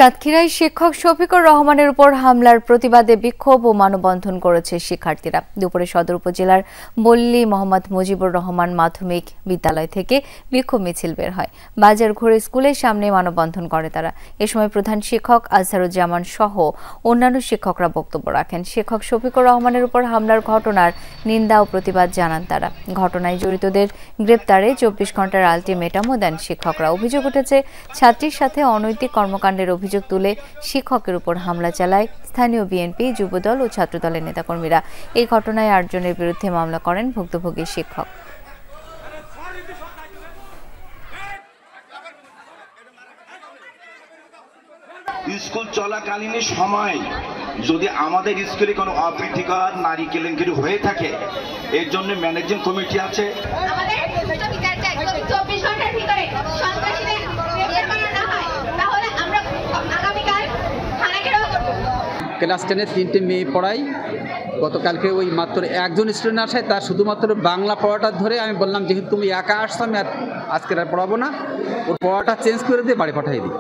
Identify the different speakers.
Speaker 1: সাতক্ষীরায় শিক্ষক শফিকুর রহমানের উপর হামলার প্রতিবাদে বিক্ষোভ ও মানববন্ধন করেছে শিক্ষার্থীরা। দুপুরে সদর উপজেলার বল্লী মোহাম্মদ মুজিবুর রহমান মাধ্যমিক বিদ্যালয় থেকে বিক্ষোভ মিছিল বের হয়। বাজার ঘুরে স্কুলের সামনে মানববন্ধন করে তারা। এ সময় প্রধান শিক্ষক আজহারুজ্জামান সহ অন্যান্য শিক্ষকরা বক্তব্য রাখেন। শিক্ষক শফিকুর রহমানের উপর হামলার ঘটনার নিন্দা ও প্রতিবাদ জানান তারা। ঘটনায় জড়িতদের গ্রেপ্তারে 24 ঘন্টার আলটিমেটামও দেন শিক্ষকরা। অভিযোগ উঠেছে, ছাত্রীর সাথে অনৈতিক কর্মকাণ্ডের অভিযোগ তুলে শিক্ষকের উপর হামলা চালায় স্থানীয় বিএনপি, যুবদল ও ছাত্রদলের নেতাকর্মীরা। এই ঘটনায় 8 জনের বিরুদ্ধে মামলা করেন ভুক্তভোগী শিক্ষক।
Speaker 2: স্কুল চলাকালীন সময় যদি আমাদের স্কুলে কোনো অপ্রীতিকর নারী কেলেঙ্কারি হয়ে থাকে, এর জন্য ম্যানেজিং কমিটি আছে।
Speaker 3: ক্লাস 10-এ 3টে মেয়ে পড়াই। গতকালকে ওই মাত্র একজন স্টুডেন্ট আসে, তার শুধুমাত্র বাংলা পড়াটা ধরে আমি বললাম, যেহেতু তুমি একা আসছো, আমি আজকে আর পড়াবো না, ওর পড়াটা চেঞ্জ করে দিয়ে বাড়ি পাঠিয়ে দিই।